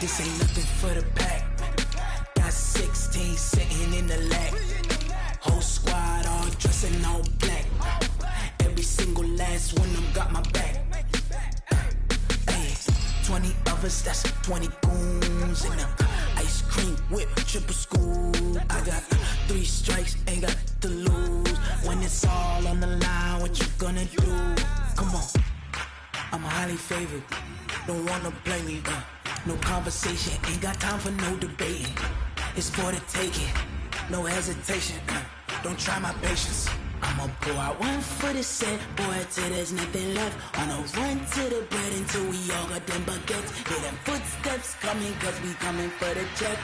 This ain't nothing for the pack. Got 16 sitting in the lap. Whole squad all dressing all black. Every single last one of them got my back. Hey, 20 of us, that's 20 goons in them. Ice cream whip, triple school. I got 3 strikes, ain't got to lose. When it's all on the line, what you gonna do? Come on, I'm highly favored. Don't wanna blame me, no conversation, ain't got time for no debating. It's for the taking, no hesitation. Don't try my patience. I'ma pour out one for the set, boy, till there's nothing left. On a run to the bread until we all got them baguettes. Hear them footsteps coming, cause we coming for the check.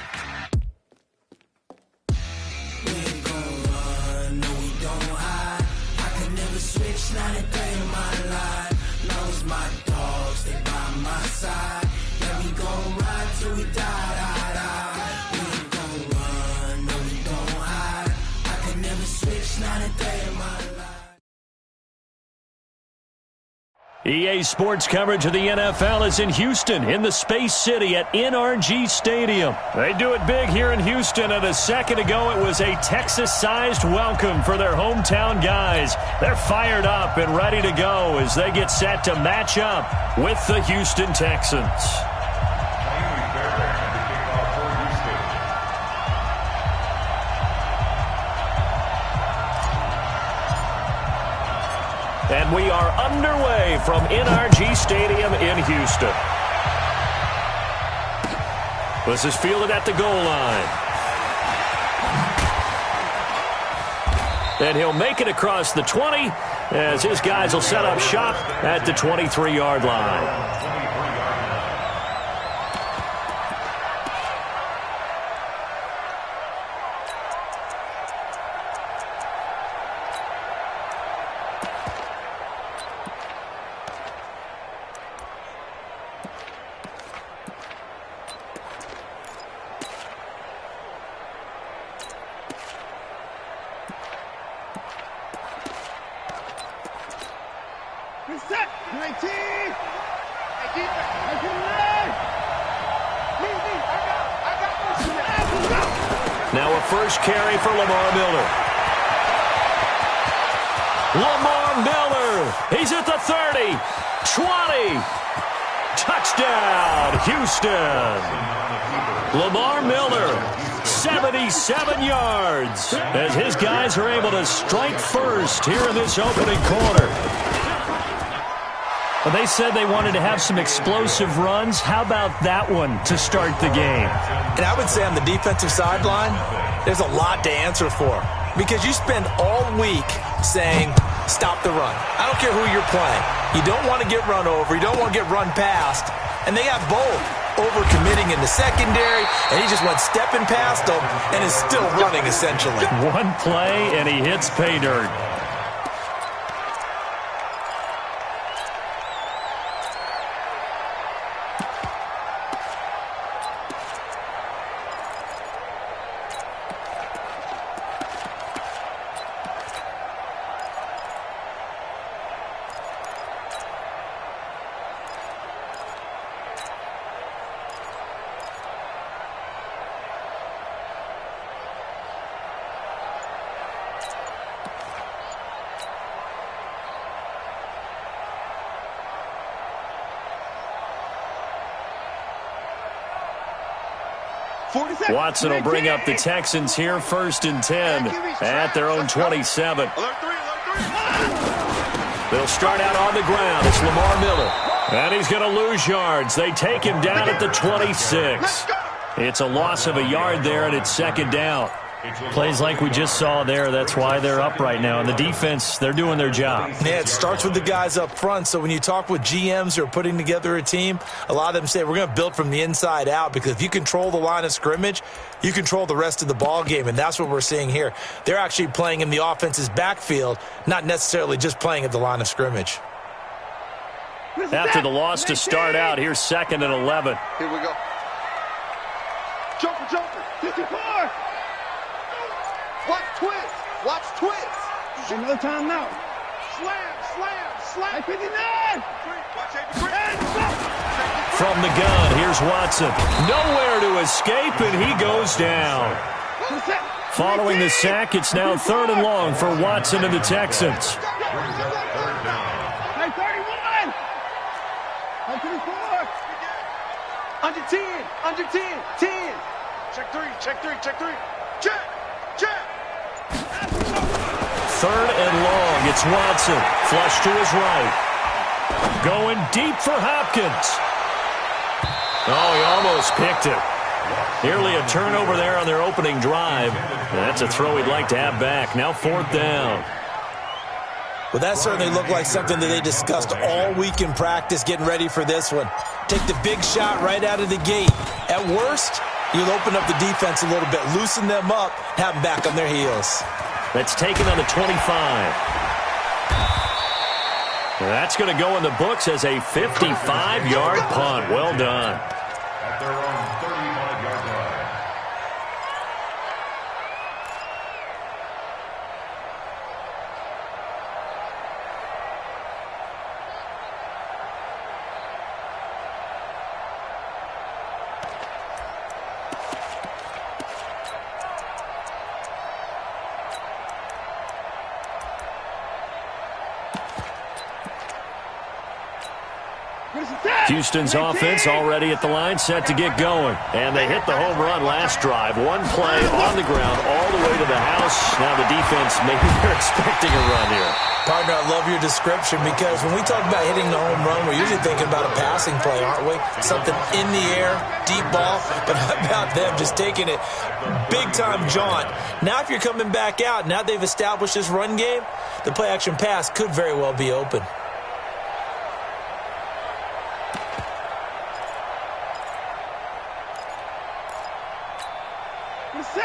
We ain't gon' run, no we don't hide. I can never switch, not a day in my life. Knows my dogs, they by my side. Yeah, we gon' ride till we die. We ain't gon' run, no we don't hide. I can never switch, not a day in my life. EA Sports coverage of the NFL is in Houston, in the Space City at NRG Stadium. They do it big here in Houston, and a second ago it was a Texas-sized welcome for their hometown guys. They're fired up and ready to go as they get set to match up with the Houston Texans. And we are underway from NRG Stadium in Houston. This is fielded at the goal line. And he'll make it across the 20 as his guys will set up shop at the 23-yard line. Now a first carry for Lamar Miller. Lamar Miller, he's at the 30, 20, touchdown, Houston. Lamar Miller, 77 yards, as his guys are able to strike first here in this opening quarter. Well, they said they wanted to have some explosive runs. How about that one to start the game? And I would say on the defensive sideline, there's a lot to answer for. Because you spend all week saying, stop the run. I don't care who you're playing. You don't want to get run over. You don't want to get run past. And they have both. Overcommitting in the secondary, and he just went stepping past them and is still running, essentially. One play, and he hits pay dirt. Watson will bring up the Texans here, 1st and 10 at their own 27. They'll start out on the ground. It's Lamar Miller. And he's going to lose yards. They take him down at the 26. It's a loss of a yard there, and it's 2nd down. Plays like we just saw there, that's why they're up right now. And the defense, they're doing their job. Yeah, it starts with the guys up front. So when you talk with GMs who are putting together a team, a lot of them say we're going to build from the inside out, because if you control the line of scrimmage, you control the rest of the ball game, and that's what we're seeing here. They're actually playing in the offense's backfield, not necessarily just playing at the line of scrimmage. After the loss to start out, here's 2nd and 11. Here we go. Joker, 54. Watch twist. Watch twist. Another time now. Slam. 59. Watch 83. From the gun, here's Watson. Nowhere to escape, and he goes down. Following the sack, it's now 3rd and long for Watson and the Texans. Under 10, under 10, 10. Check 3, check 3, check 3. Check, check. 3rd and long, it's Watson. Flush to his right. Going deep for Hopkins. Oh, he almost picked it. Nearly a turnover there on their opening drive. That's a throw he'd like to have back. Now 4th down. Well, that certainly looked like something that they discussed all week in practice getting ready for this one. Take the big shot right out of the gate. At worst, you'll open up the defense a little bit, loosen them up, have them back on their heels. That's taken on the 25. That's going to go in the books as a 55-yard punt. Well done. At their own 35-yard line. Houston's offense already at the line, set to get going. And they hit the home run last drive. One play on the ground all the way to the house. Now the defense, maybe they're expecting a run here. Partner, I love your description because when we talk about hitting the home run, we're usually thinking about a passing play, aren't we? Something in the air, deep ball. But how about them just taking it big-time jaunt? Now if you're coming back out, now they've established this run game, the play-action pass could very well be open.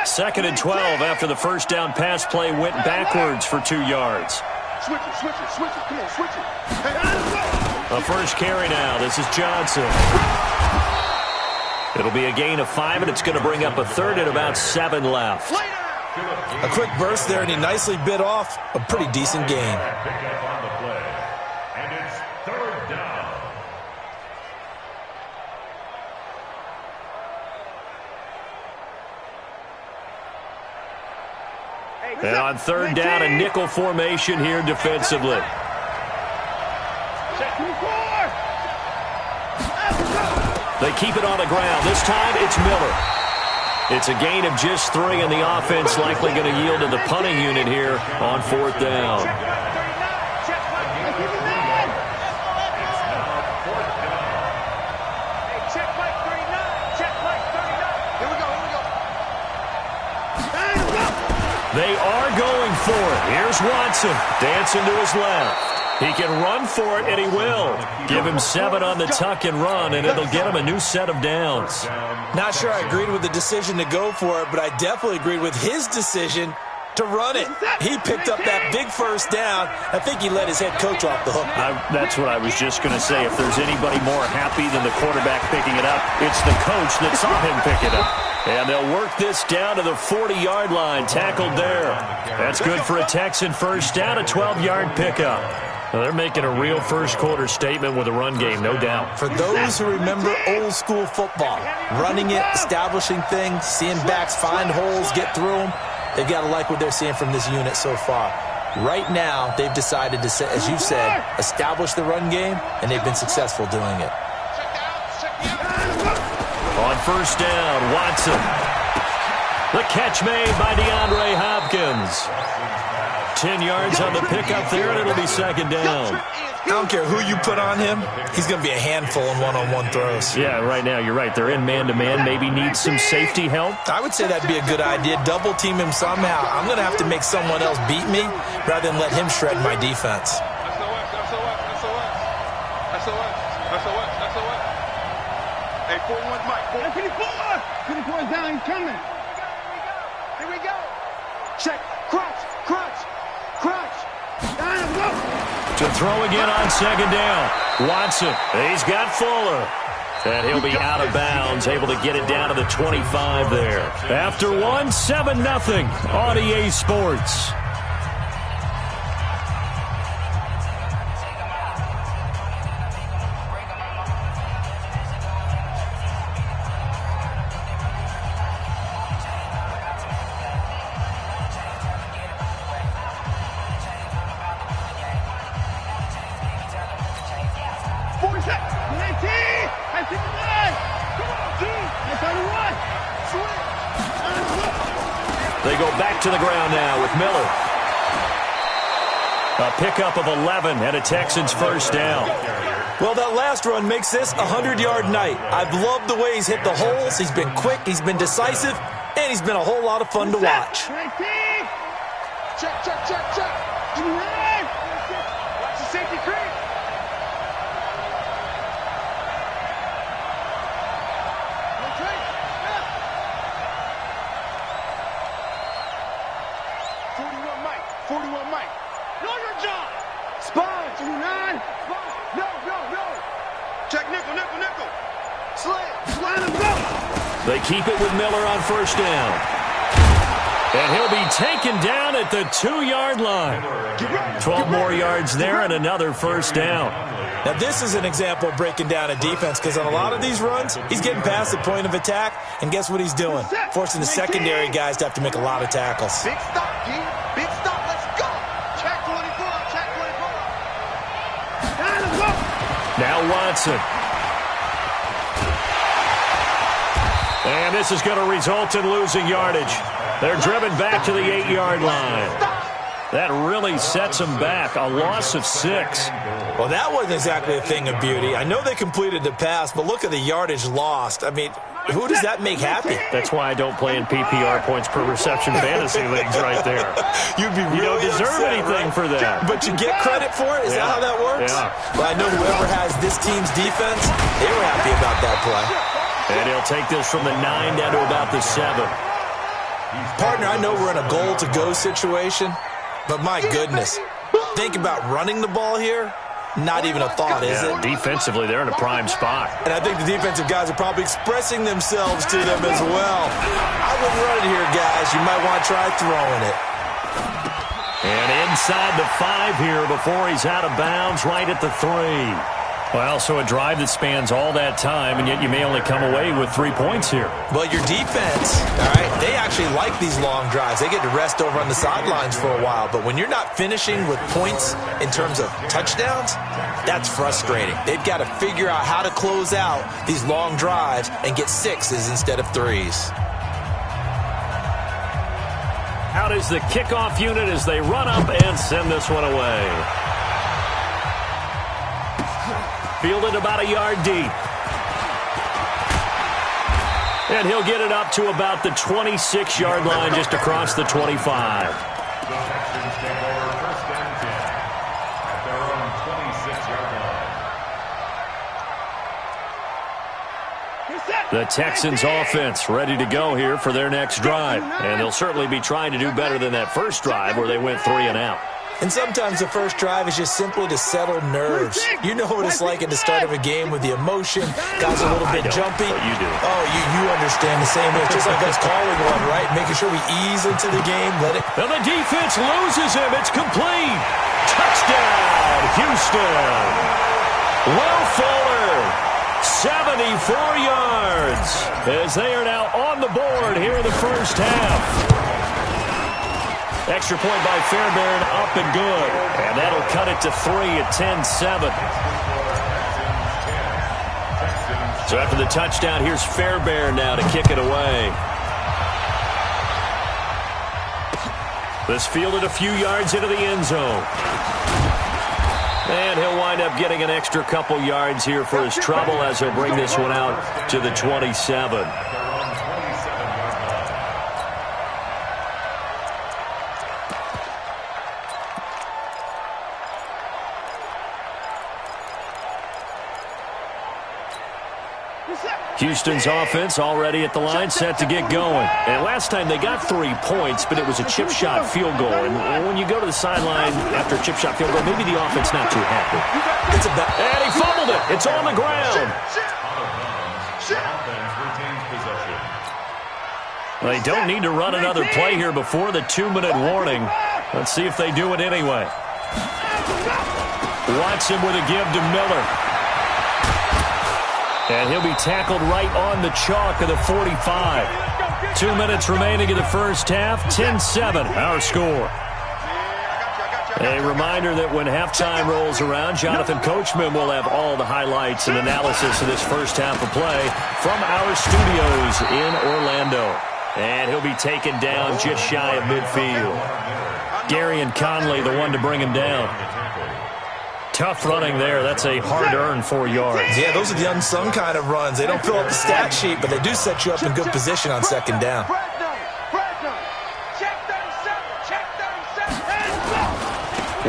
2nd and 12 after the first down pass play went backwards for 2 yards. Switch it, switch it, switch it. Come on, switch it. Hey, A first carry now. This is Johnson. It'll be a gain of 5, and it's going to bring up a 3rd and about 7 left. A quick burst there, and he nicely bit off a pretty decent gain. Pick up on the play. And it's 3rd down. And on 3rd down, a nickel formation here defensively. They keep it on the ground. This time, it's Miller. It's a gain of just 3, and the offense likely going to yield to the punting unit here on 4th down. They are going for it. Here's Watson dancing to his left. He can run for it, and he will. Give him 7 on the tuck and run, and it'll get him a new set of downs. Not sure I agreed with the decision to go for it, but I definitely agreed with his decision to run it. He picked up that big first down. I think he let his head coach off the hook. That's what I was just going to say. If there's anybody more happy than the quarterback picking it up, it's the coach that saw him pick it up. And they'll work this down to the 40-yard line, tackled there. That's good for a Texan first down, a 12-yard pickup. Well, they're making a real first-quarter statement with a run game, no doubt. For those who remember old-school football, running it, establishing things, seeing backs find holes, get through them, they've got to like what they're seeing from this unit so far. Right now, they've decided to, as you said, establish the run game, and they've been successful doing it. On first down, Watson. The catch made by DeAndre Hopkins. 10 yards on the pickup there, and it'll be 2nd down. I don't care who you put on him, he's going to be a handful in one-on-one throws. Yeah, right now, you're right. They're in man-to-man. Maybe need some safety help. I would say that'd be a good idea. Double team him somehow. I'm going to have to make someone else beat me rather than let him shred my defense. Hey, 4-1 Mike. 54 is down. He's coming. Here we go. Check. Crunch. Crunch. Crunch. Down. Go. To throw again on 2nd down. Watson. He's got Fuller. And he'll be out of bounds, able to get it down to the 25 there. After 7-0 on EA Sports. They go back to the ground now with Miller. A pickup of 11 and a Texans first down. Well, that last run makes this a 100-yard night. I've loved the way he's hit the holes. He's been quick, he's been decisive, and he's been a whole lot of fun to watch. Check, check, check, check. Watch the safety creep. They keep it with Miller on first down. And he'll be taken down at the 2-yard line. 12 more yards there and another first down. Now, this is an example of breaking down a defense because on a lot of these runs, he's getting past the point of attack, and guess what he's doing? Forcing the secondary guys to have to make a lot of tackles. Big stop, G. Big stop. Let's go. Check 24. Check 24. Now Watson. And this is going to result in losing yardage. They're driven back to the 8-yard line. That really sets them back. A loss of 6. Well, that wasn't exactly a thing of beauty. I know they completed the pass, but look at the yardage lost. I mean, who does that make happy? That's why I don't play in PPR points per reception fantasy leagues right there. You'd be really You don't deserve upset, anything right? for that. But you get credit for it? Is that how that works? Yeah. Well, I know whoever has this team's defense, they were happy about that play. And he'll take this from the 9 down to about the 7. Partner, I know we're in a goal-to-go situation, but my goodness, think about running the ball here. Not even a thought, is it? Defensively, they're in a prime spot. And I think the defensive guys are probably expressing themselves to them as well. I wouldn't run it here, guys. You might want to try throwing it. And inside the 5 here before he's out of bounds, right at the 3. Well, so a drive that spans all that time, and yet you may only come away with 3 points here. Well, your defense, all right, they actually like these long drives. They get to rest over on the sidelines for a while. But when you're not finishing with points in terms of touchdowns, that's frustrating. They've got to figure out how to close out these long drives and get 6s instead of 3s. Out is the kickoff unit as they run up and send this one away. Fielded about a yard deep. And he'll get it up to about the 26-yard line, just across the 25. The Texans take over first and 10 at their own 26-yard line. The Texans offense ready to go here for their next drive. And they'll certainly be trying to do better than that first drive where they went 3 and out. And sometimes the first drive is just simply to settle nerves. You know what it's like at the start of a game with the emotion. Guys are a little bit jumpy. But you do. Oh, you understand the same way. It's just like us calling one, right? Making sure we ease into the game. Let it. And the defense loses him. It's complete. Touchdown, Houston. Will Fuller, 74 yards, as they are now on the board here in the first half. Extra point by Fairbairn, up and good. And that'll cut it to 3 at 10-7. So after the touchdown, here's Fairbairn now to kick it away. This fielded a few yards into the end zone. And he'll wind up getting an extra couple yards here for his trouble as he'll bring this one out to the 27. Houston's offense already at the line, set to get going. And last time they got 3 points, but it was a chip shot field goal. And when you go to the sideline after a chip shot field goal, maybe the offense not too happy. And he fumbled it. It's on the ground. They don't need to run another play here before the 2-minute warning. Let's see if they do it anyway. Watson with a give to Miller. And he'll be tackled right on the chalk of the 45. 2 minutes remaining in the first half. 10-7, our score. A reminder that when halftime rolls around, Jonathan Coachman will have all the highlights and analysis of this first half of play from our studios in Orlando. And he'll be taken down just shy of midfield. Gary and Conley, the one to bring him down. Tough running there. That's a hard-earned 4 yards. Yeah, those are the unsung kind of runs. They don't fill up the stat sheet, but they do set you up in good position on second down.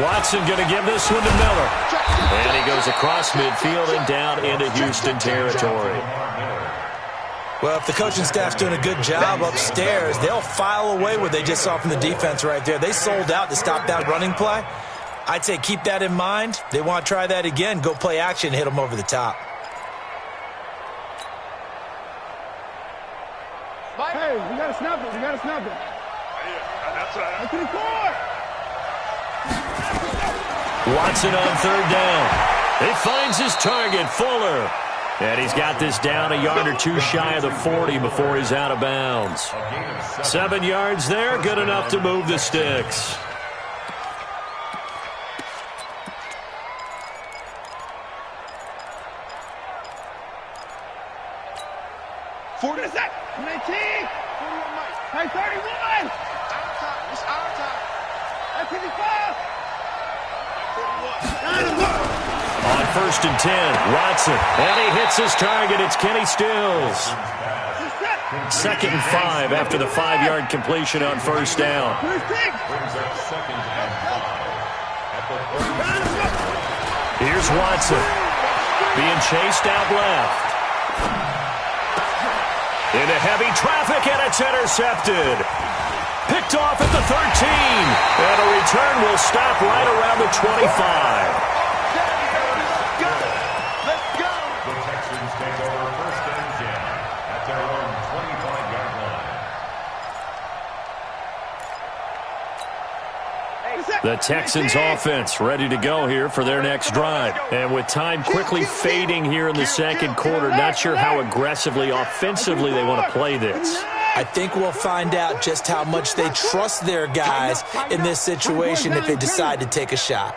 Watson going to give this one to Miller. And he goes across midfield and down into Houston territory. Well, if the coaching staff's doing a good job upstairs, they'll file away what they just saw from the defense right there. They sold out to stop that running play. I'd say keep that in mind. They want to try that again. Go play action, hit them over the top. Hey, we got to snap it. We got to snap it. That's right. To the court. Watson on third down. He finds his target, Fuller. And he's got this down a yard or two shy of the 40 before he's out of bounds. 7 yards there, good enough to move the sticks. Hey, 31! Our time. It's our time. Hey, 55! On first and 10, Watson. And he hits his target. It's Kenny Stills. 2nd and 5 after the 5-yard completion on first down. Here's Watson. Being chased out left. Into heavy traffic, and it's intercepted. Picked off at the 13. And a return will stop right around the 25. Let's go. The Texans take over first and 10 at their own 25-yard line. The Texans offense ready to go here for their next drive. And with time quickly fading here in the second quarter, not sure how aggressively, offensively they want to play this. I think we'll find out just how much they trust their guys in this situation if they decide to take a shot.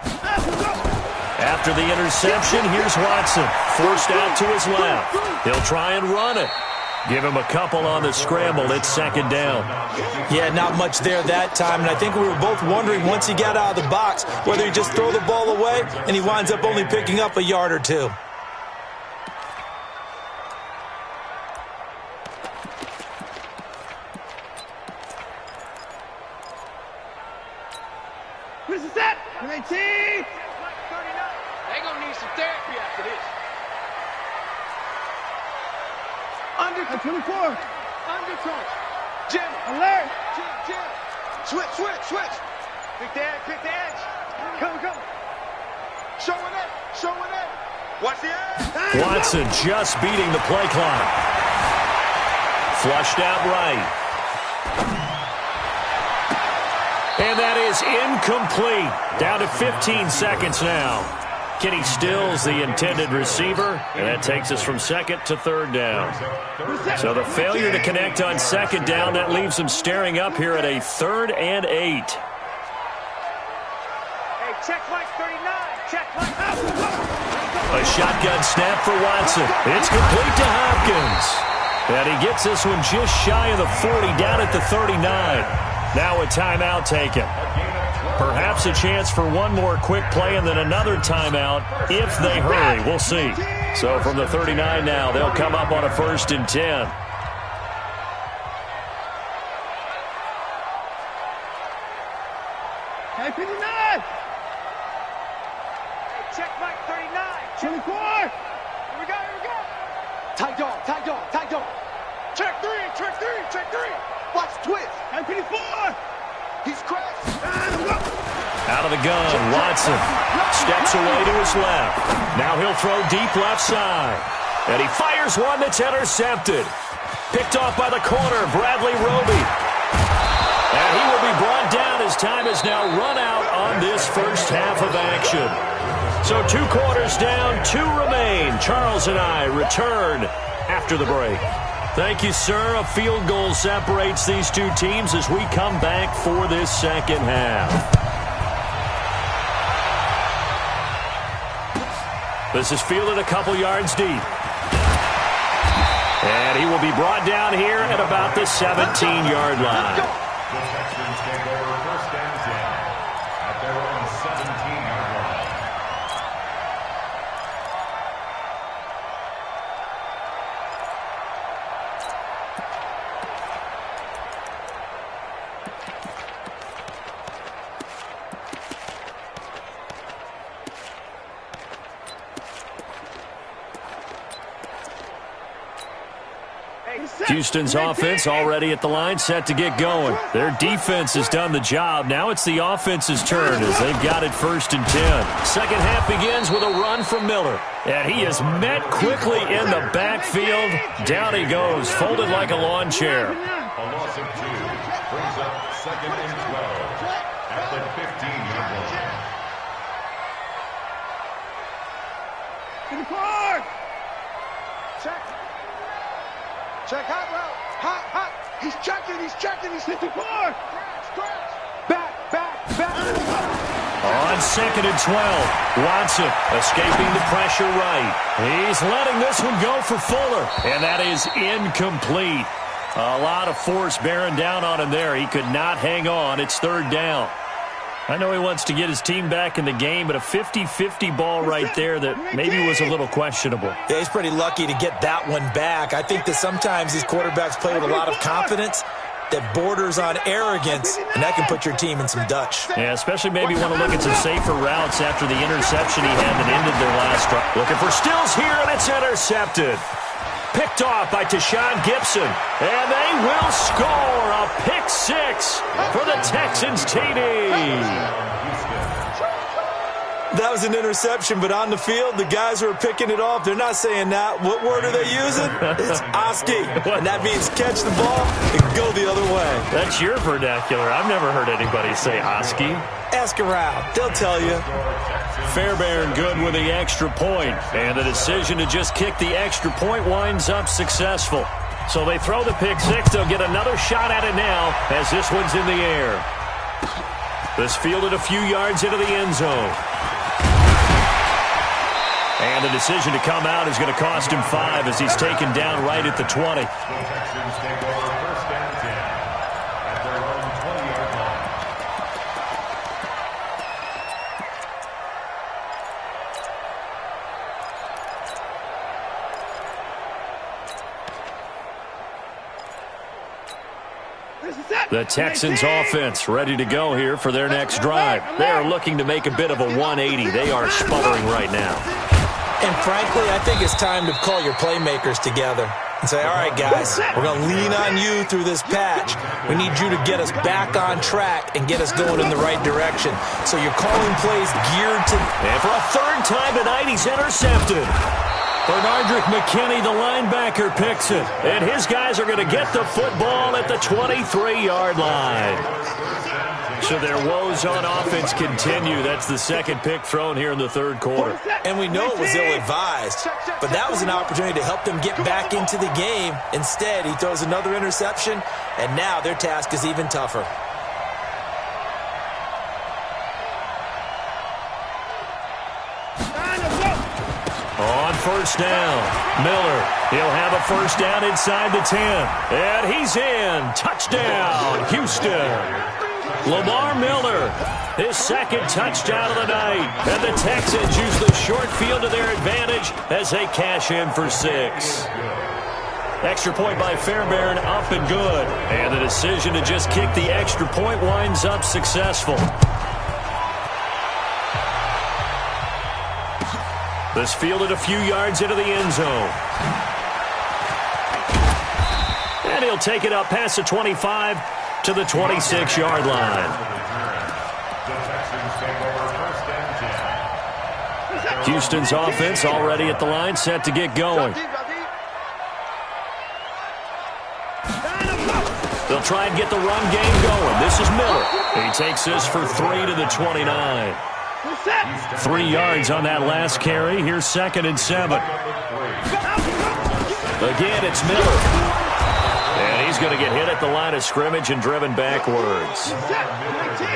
After the interception, here's Watson. Forced out to his left. He'll try and run it. Give him a couple on the scramble. It's second down. Yeah, not much there that time, and I think we were both wondering once he got out of the box whether he just throw the ball away and he winds up only picking up a yard or two. Where's the set? 18! They're going to need some therapy after this. Under 24. Under touch. Jim. Alert. Jim. Switch. Pick the edge. Come. Showing it. Watch the edge. Watson just beating the play clock. Flushed out right. And that is incomplete. Down to 15 seconds now. Kenny Stills, the intended receiver, and that takes us from second to third down. So the failure to connect on second down, that leaves them staring up here at a 3rd and 8. Hey, check Mike 39. Check Mike. A shotgun snap for Watson. It's complete to Hopkins. And he gets this one just shy of the 40, down at the 39. Now a timeout taken. Perhaps a chance for one more quick play and then another timeout if they hurry. We'll see. So from the 39 now, they'll come up on a 1st and 10. Hey, 59! Hey, check Mike 39. 24! Here we go. Tight dog. Check three. Watch twist. Hey, 54! He's crashed. Out of the gun, Watson steps away to his left. Now he'll throw deep left side. And he fires one that's intercepted. Picked off by the corner, Bradley Roby. And he will be brought down as time has now run out on this first half of action. So 2 quarters down, 2 remain. Charles and I return after the break. Thank you, sir. A field goal separates these two teams as we come back for this second half. This is fielded a couple yards deep. And he will be brought down here at about the 17-yard line. The Texans take over first and 10 at their own 17-yard line. Houston's offense already at the line, set to get going. Their defense has done the job. Now it's the offense's turn as they've got it 1st and 10. Second half begins with a run from Miller. And he is met quickly in the backfield. Down he goes, folded like a lawn chair. A loss of 2 brings up 2nd and 12 at the 15-yard line. Check. Check, hot route. Hot. He's checking. He's 54. Scratch. Back. On 2nd and 12, Watson escaping the pressure right. He's letting this one go for Fuller, and that is incomplete. A lot of force bearing down on him there. He could not hang on. It's 3rd down. I know he wants to get his team back in the game, but a 50-50 ball right there that maybe was a little questionable. Yeah, he's pretty lucky to get that one back. I think that sometimes these quarterbacks play with a lot of confidence that borders on arrogance, and that can put your team in some Dutch. Yeah, especially maybe want to look at some safer routes after the interception he had that ended their last drive. Looking for Stills here, and it's intercepted. Picked off by Tashawn Gibson, and they will score a pick 6 for the Texans TD. That was an interception, but on the field, the guys who are picking it off, they're not saying that. What word are they using? It's Oski, and that means catch the ball and go the other way. That's your vernacular. I've never heard anybody say Oski. Ask around. They'll tell you. Fairbairn good with the extra point, and the decision to just kick the extra point winds up successful. So they throw the pick 6. They'll get another shot at it now as this one's in the air. This fielded a few yards into the end zone. And the decision to come out is going to cost him 5 as he's taken down right at the 20. The Texans take over first and 10 at their own 20-yard line. The Texans offense ready to go here for their next drive. They are looking to make a bit of a 180. They are sputtering right now. And frankly, I think it's time to call your playmakers together and say, all right, guys, we're going to lean on you through this patch. We need you to get us back on track and get us going in the right direction. So you're calling plays geared to... And for a 3rd time tonight, he's intercepted. Bernardrick McKinney, the linebacker, picks it. And his guys are going to get the football at the 23-yard line. So their woes on offense continue. That's the 2nd pick thrown here in the 3rd quarter. And we know it was ill-advised, but that was an opportunity to help them get back into the game. Instead, he throws another interception, and now their task is even tougher. On 1st down, Miller. He'll have a 1st down inside the 10. And he's in. Touchdown, Houston. Lamar Miller, his 2nd touchdown of the night. And the Texans use the short field to their advantage as they cash in for 6. Extra point by Fairbairn, up and good. And the decision to just kick the extra point winds up successful. This fielded a few yards into the end zone. And he'll take it up past the 25 to the 26-yard line. Houston's offense already at the line, set to get going. They'll try and get the run game going. This is Miller. He takes this for 3 to the 29. 3 yards on that last carry. Here's 2nd and 7. Again, it's Miller. And he's going to get hit at the line of scrimmage and driven backwards.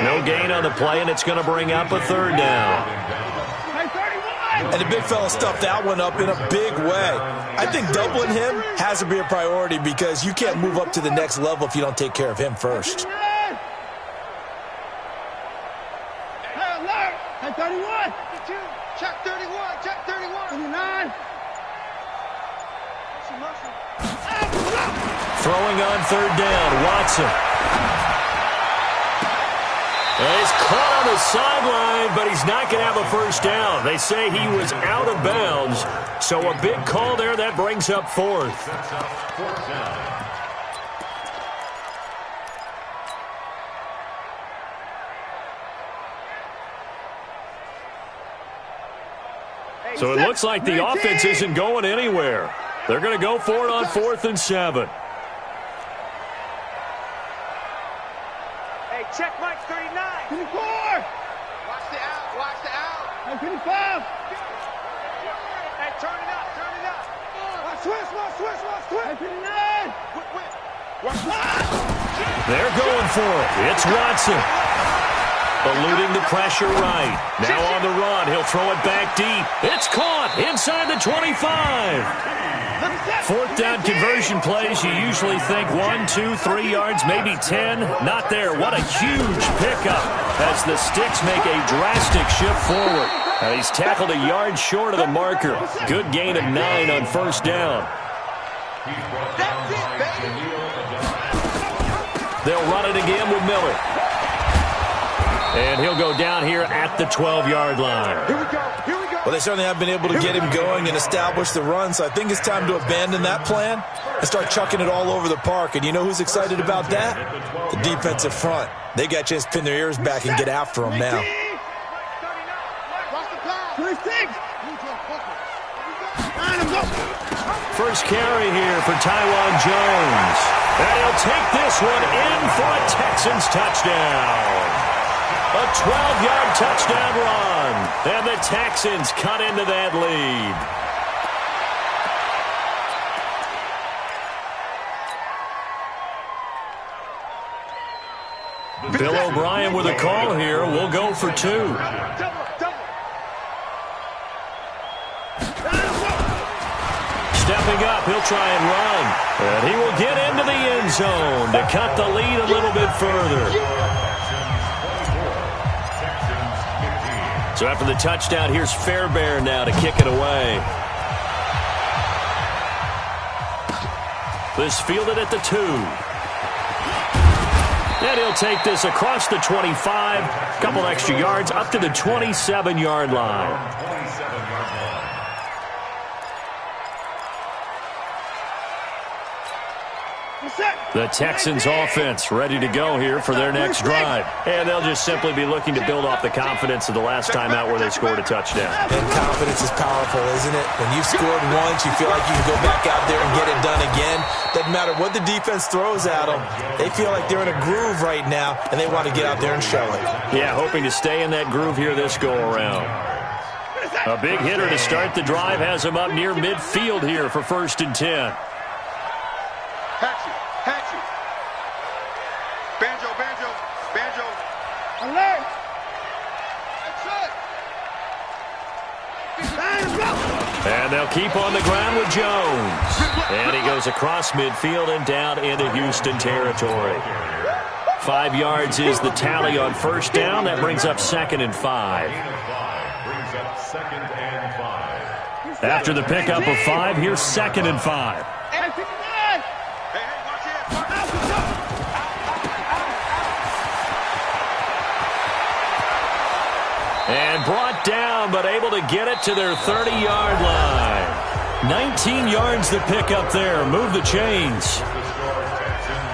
No gain on the play, and it's going to bring up a 3rd down. And the big fella stuffed that one up in a big way. I think doubling him has to be a priority because you can't move up to the next level if you don't take care of him first. Hey, alert! Hey, 31! Check 31, check 31! 29! Throwing on third down, Watson. And he's caught on the sideline, but he's not going to have a first down. They say he was out of bounds, so a big call there. That brings up fourth. So it looks like the offense isn't going anywhere. They're going to go for it on 4th and 7. Hey, check Mike 39. 24. Watch the out, watch the out. Hey, 25. Hey, turn it up, turn it up. Switch. Hey, 59. Watch that. They're going for it. It's Watson. Eluding the pressure right. Now on the run. He'll throw it back deep. It's caught inside the 25. 4th down conversion plays, you usually think 1, 2, 3 yards, maybe 10. Not there. What a huge pickup as the Sticks make a drastic shift forward. Now he's tackled a yard short of the marker. Good gain of 9 on 1st down. They'll run it again with Miller. And he'll go down here at the 12-yard line. Here we go. Well, they certainly have been able to get him going and establish the run, so I think it's time to abandon that plan and start chucking it all over the park. And you know who's excited about that? The defensive front. They got a chance to pin their ears back and get after him now. 26. First carry here for Tywan Jones. And he'll take this one in for a Texans touchdown. A 12-yard touchdown run. And the Texans cut into that lead. Bill O'Brien with a call here. We'll go for 2. Stepping up, he'll try and run. And he will get into the end zone to cut the lead a little bit further. So after the touchdown, here's Fairbairn now to kick it away. This fielded at the 2. And he'll take this across the 25. Couple extra yards up to the 27-yard line. The Texans offense ready to go here for their next drive. And they'll just simply be looking to build off the confidence of the last time out where they scored a touchdown. And confidence is powerful, isn't it? When you've scored once, you feel like you can go back out there and get it done again. Doesn't matter what the defense throws at them. They feel like they're in a groove right now, and they want to get out there and show it. Yeah, hoping to stay in that groove here this go-around. A big hitter to start the drive has him up near midfield here for 1st and 10. Hatchet. Banjo. Alert. And they'll keep on the ground with Jones. And he goes across midfield and down into Houston territory. 5 yards is the tally on 1st down. That brings up 2nd and 5. After the pickup of 5, here's 2nd and 5. And brought down, but able to get it to their 30-yard line. 19 yards to pick up there. Move the chains.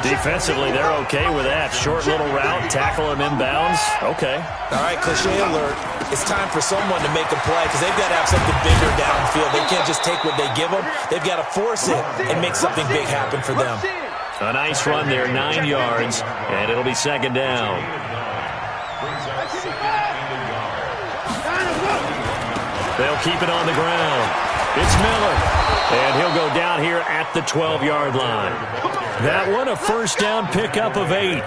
Defensively, they're okay with that. Short little route, tackle him inbounds. Okay. All right, cliche alert. It's time for someone to make a play because they've got to have something bigger downfield. They can't just take what they give them. They've got to force it and make something big happen for them. A nice run there, 9 yards, and it'll be 2nd down. They'll keep it on the ground. It's Miller. And he'll go down here at the 12-yard line. That one, a 1st down pickup of 8.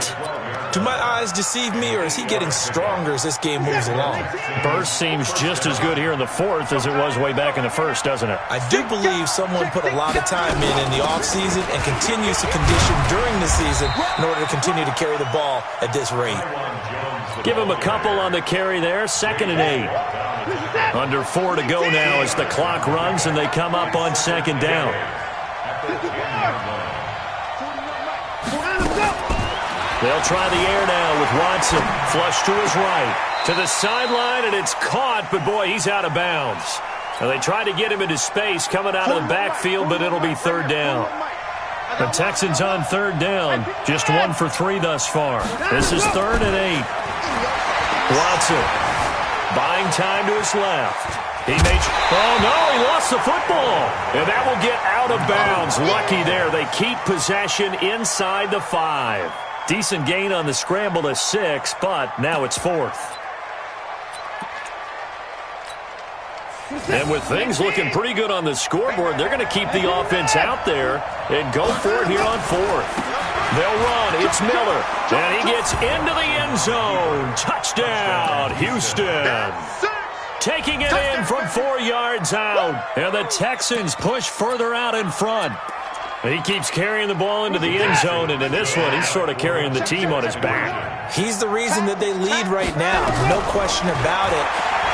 Do my eyes deceive me, or is he getting stronger as this game moves along? Burst seems just as good here in the fourth as it was way back in the first, doesn't it? I do believe someone put a lot of time in the offseason and continues to condition during the season in order to continue to carry the ball at this rate. Give him a couple on the carry there, 2nd and 8. Under 4 to go now as the clock runs and they come up on 2nd down. They'll try the air now with Watson. Flush to his right. To the sideline, and it's caught, but boy, he's out of bounds. Now they tried to get him into space coming out of the backfield, but it'll be 3rd down. The Texans on 3rd down. Just 1 for 3 thus far. This is 3rd and 8. Watson buying time to his left. Oh, no, he lost the football. And that will get out of bounds. Lucky there. They keep possession inside the 5. Decent gain on the scramble to 6, but now it's 4th. And with things looking pretty good on the scoreboard, they're going to keep the offense out there and go for it here on 4th. They'll run. It's Miller. And he gets into the end zone. Touchdown, Houston. Taking it in from 4 yards out. And the Texans push further out in front. He keeps carrying the ball into the end zone, and in this one, he's sort of carrying the team on his back. He's the reason that they lead right now. No question about it.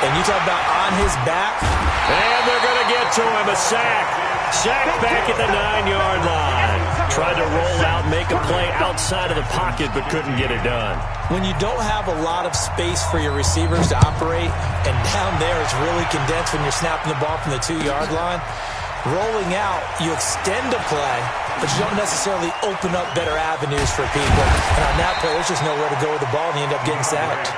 And you talk about on his back. And they're going to get to him. A sack. Sack back at the 9-yard line. Tried to roll out, make a play outside of the pocket, but couldn't get it done. When you don't have a lot of space for your receivers to operate, and down there it's really condensed when you're snapping the ball from the 2-yard line, rolling out, you extend a play, but you don't necessarily open up better avenues for people. And on that play, there's just nowhere to go with the ball, and you end up getting sacked.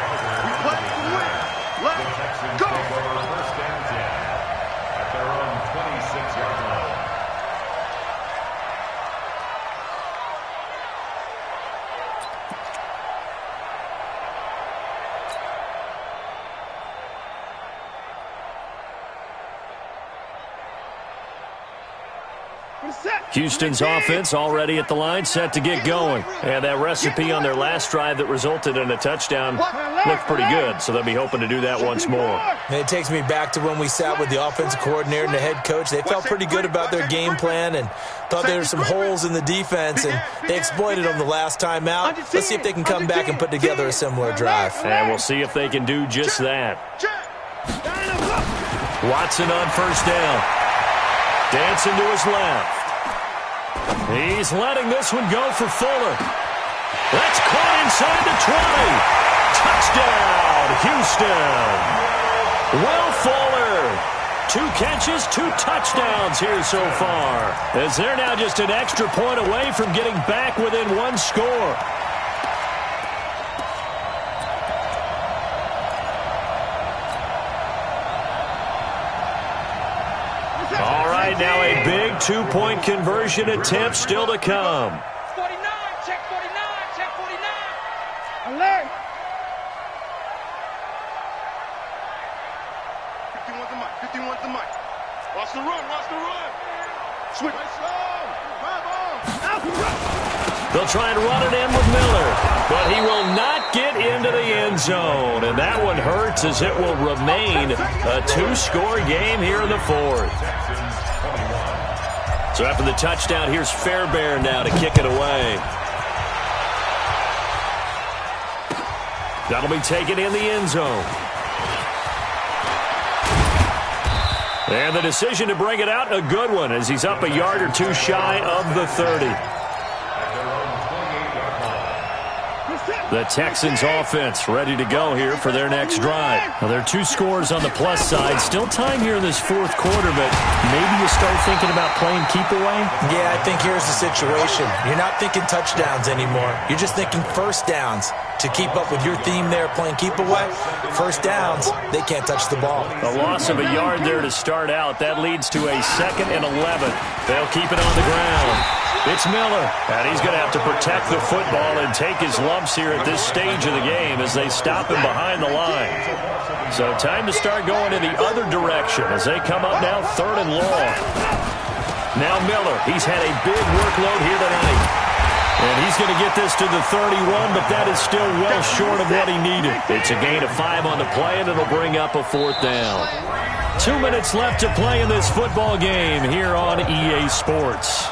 Texans take over 1st and 10 at their own 26-yard line. Houston's offense already at the line, set to get going. And that recipe on their last drive that resulted in a touchdown looked pretty good, so they'll be hoping to do that once more. And it takes me back to when we sat with the offensive coordinator and the head coach. They felt pretty good about their game plan and thought there were some holes in the defense, and they exploited them the last time out. Let's see if they can come back and put together a similar drive. And we'll see if they can do just that. Watson on 1st down. Dancing to his left. He's letting this one go for Fuller. That's caught inside the 20. Touchdown, Houston. Will Fuller. 2 catches, 2 touchdowns here so far, as they're now just an extra point away from getting back within 1 score. Now a big 2-point conversion attempt still to come. 49, check 49, check 49. Alert. 51's the mic, 51's the mic. Watch the run, watch the run. Switch. They'll try and run it in with Miller, but he will not get into the end zone. And that one hurts, as it will remain a 2-score game here in the 4th. So after the touchdown, here's Fairbairn now to kick it away. That'll be taken in the end zone. And the decision to bring it out, a good one, as he's up a yard or 2 shy of the 30. The Texans offense ready to go here for their next drive. Now, there are 2 scores on the plus side. Still time here in this 4th quarter, but maybe you start thinking about playing keep away? Yeah, I think here's the situation. You're not thinking touchdowns anymore. You're just thinking 1st downs. To keep up with your theme there, playing keep away, 1st downs, they can't touch the ball. A loss of a yard there to start out. That leads to a 2nd and 11. They'll keep it on the ground. It's Miller, and he's going to have to protect the football and take his lumps here at this stage of the game as they stop him behind the line. So time to start going in the other direction as they come up now 3rd and long. Now Miller, he's had a big workload here tonight. And he's going to get this to the 31, but that is still well short of what he needed. It's a gain of 5 on the play, and it'll bring up a 4th down. 2 minutes left to play in this football game here on EA Sports.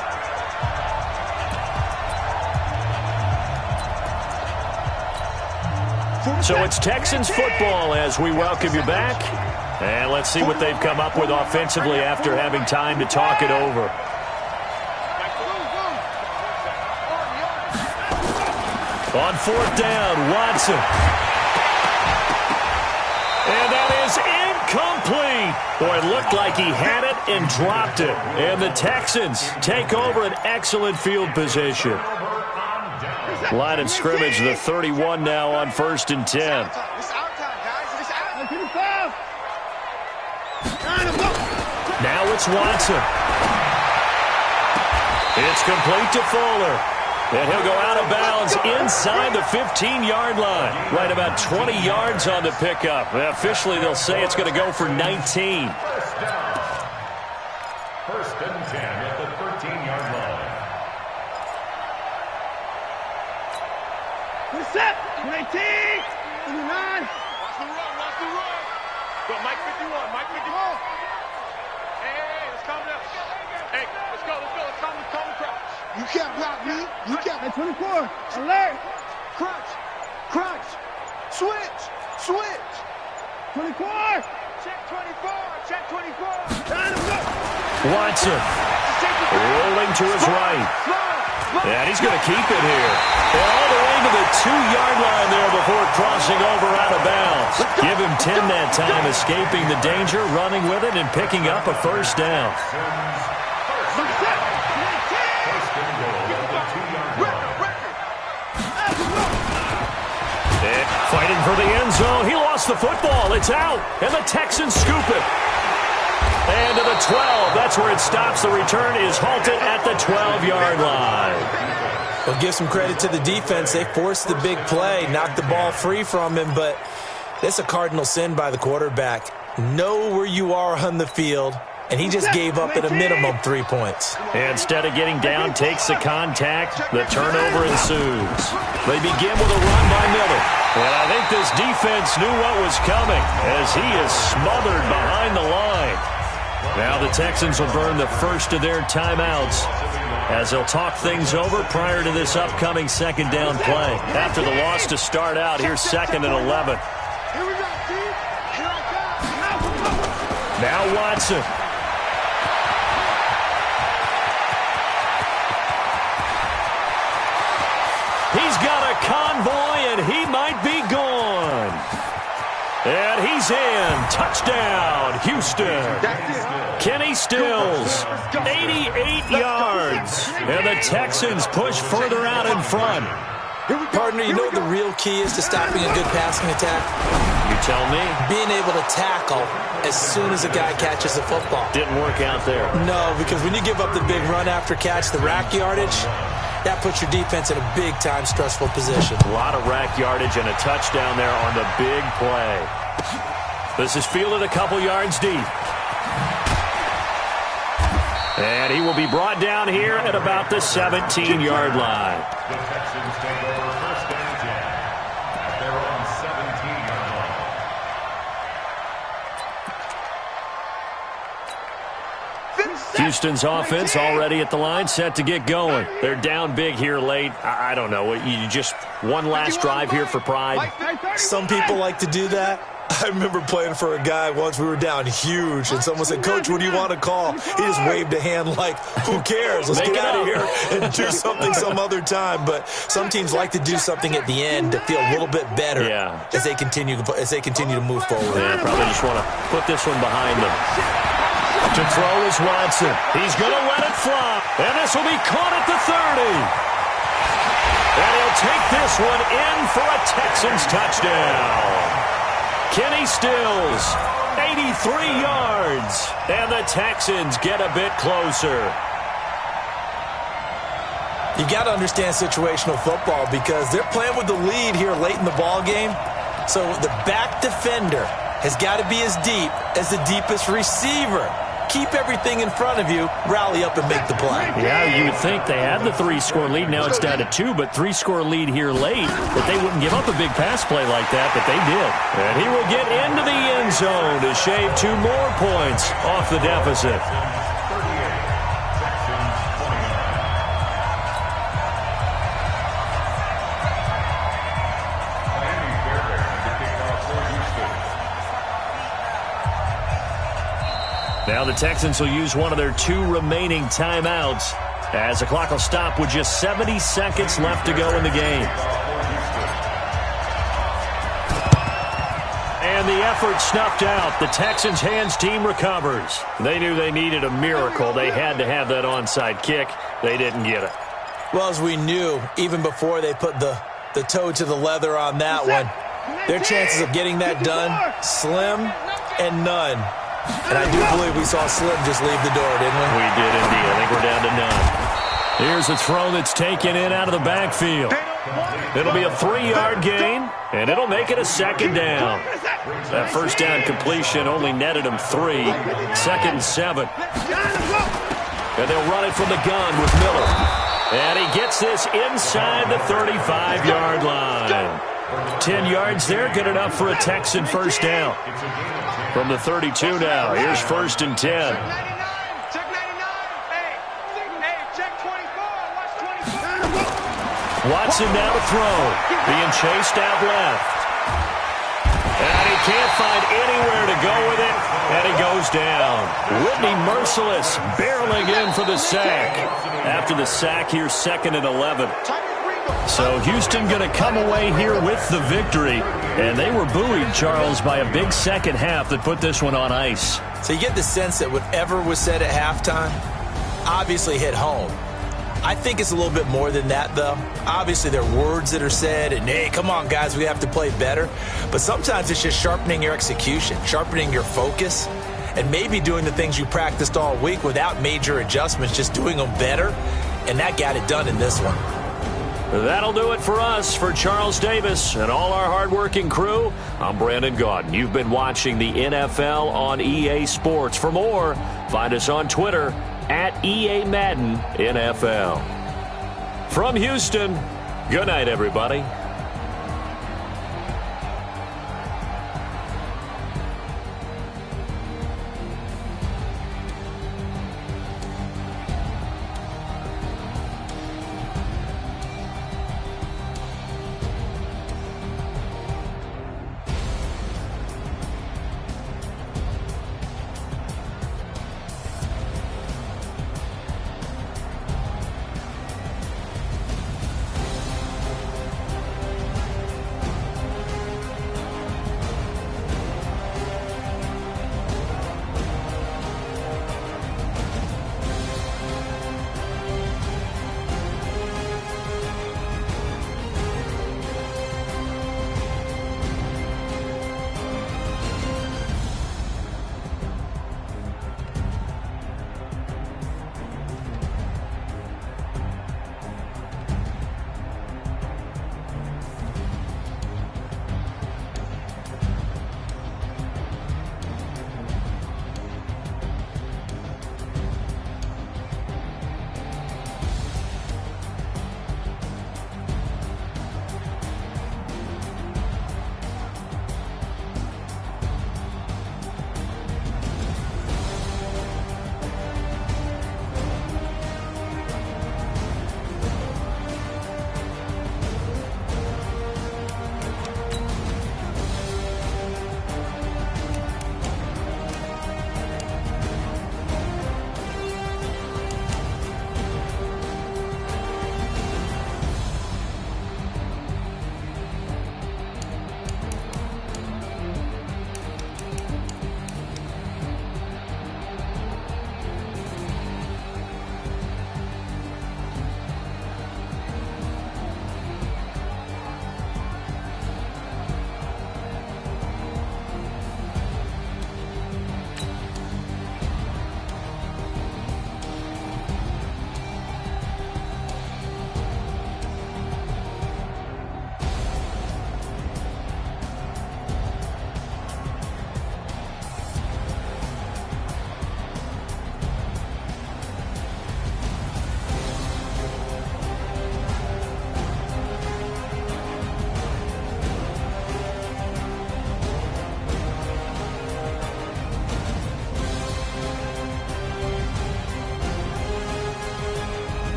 So it's Texans football as we welcome you back. And let's see what they've come up with offensively after having time to talk it over. On 4th down, Watson. And that is incomplete. Boy, it looked like he had it and dropped it. And the Texans take over an excellent field position. Line of scrimmage, the 31 now on 1st and 10. Now it's Watson. It's complete to Fuller. And he'll go out of bounds inside the 15-yard line. Right about 20 yards on the pickup. Officially, they'll say it's going to go for 19. First and 10 at the 13-yard line. Set. 19. 29. Watch the run. Watch the run. Go, Mike 51. Mike 51. Hey, let's calm down. Hey, let's go. Let's calm the crouch. You can't block me. You can't. At 24. Alert. Crunch. Switch. 24. Check 24. Check 24. Watson rolling to his right. And he's going to keep it here. And all the way to the 2-yard line there before crossing over out of bounds. Give him 10 that time, escaping the danger, running with it, and picking up a 1st down. And fighting for the end zone. He lost the football. It's out. And the Texans scoop it. And to the 12. That's where it stops. The return is halted at the 12-yard line. Well, give some credit to the defense. They forced the big play, knocked the ball free from him, but that's a cardinal sin by the quarterback. Know where you are on the field, and he just gave up at a minimum 3 points. Instead of getting down, takes the contact. The turnover ensues. They begin with a run by Miller. And I think this defense knew what was coming as he is smothered behind the line. Now the Texans will burn the first of their timeouts as they'll talk things over prior to this upcoming 2nd down play. After the loss to start out, here's 2nd and 11. Now Watson. He's got a convoy, and he might be gone. And he's in. Touchdown, Houston. Kenny Stills, 88 yards. And the Texans push further out in front. Partner, you know what the real key is to stopping a good passing attack? You tell me. Being able to tackle as soon as a guy catches the football. Didn't work out there. No, because when you give up the big run after catch, the rack yardage, that puts your defense in a big-time stressful position. A lot of rack yardage and a touchdown there on the big play. This is fielded a couple yards deep. And he will be brought down here at about the 17-yard line. The Texans take over 1st and 10 at their own 17-yard line. Houston's offense already at the line, set to get going. They're down big here late. I don't know. You just one last drive here for pride. Some people like to do that. I remember playing for a guy once. We were down huge, and someone said, "Coach, what do you want to call?" He just waved a hand like, "Who cares? Let's get out of here and do something some other time." But some teams like to do something at the end to feel a little bit better as they continue to move forward. Yeah, probably just want to put this one behind them. To throw is Watson. He's going to let it fly, and this will be caught at the 30. And he'll take this one in for a Texans touchdown. Kenny Stills, 83 yards, and the Texans get a bit closer. You got to understand situational football because they're playing with the lead here late in the ball game. So the back defender has got to be as deep as the deepest receiver. keep everything in front of you, rally up and make the play. Yeah, you would think they had the 3-score lead. Now it's down to 2, but 3-score lead here late, that they wouldn't give up a big pass play like that, but they did. And he will get into the end zone to shave 2 more points off the deficit. Now the Texans will use one of their 2 remaining timeouts as the clock will stop with just 70 seconds left to go in the game. And the effort snuffed out. The Texans' hands team recovers. They knew they needed a miracle. They had to have that onside kick. They didn't get it. Well, as we knew, even before they put the toe to the leather on that one, their chances of getting that done, slim and none. And I do believe we saw Slim just leave the door, didn't we? We did indeed. I think we're down to none. Here's a throw that's taken in out of the backfield. It'll be a 3-yard gain, and it'll make it a 2nd down. That first down completion only netted him 3. 2nd and 7. And they'll run it from the gun with Miller. And he gets this inside the 35-yard line. 10 yards there, good enough for a Texan first down. From the 32 now, here's 1st and 10. Check 99. Hey, check 24. Watch 24. Watson now to throw. Being chased out left. And he can't find anywhere to go with it, and he goes down. Whitney Merciless barreling in for the sack. After the sack, here's 2nd and 11. So Houston going to come away here with the victory. And they were buoyed, Charles, by a big second half that put this one on ice. So you get the sense that whatever was said at halftime obviously hit home. I think it's a little bit more than that, though. Obviously, there are words that are said, and, hey, come on, guys, we have to play better. But sometimes it's just sharpening your execution, sharpening your focus, and maybe doing the things you practiced all week without major adjustments, just doing them better. And that got it done in this one. That'll do it for us. For Charles Davis and all our hardworking crew, I'm Brandon Gaudin. You've been watching the NFL on EA Sports. For more, find us on Twitter at EA Madden NFL. From Houston, good night, everybody.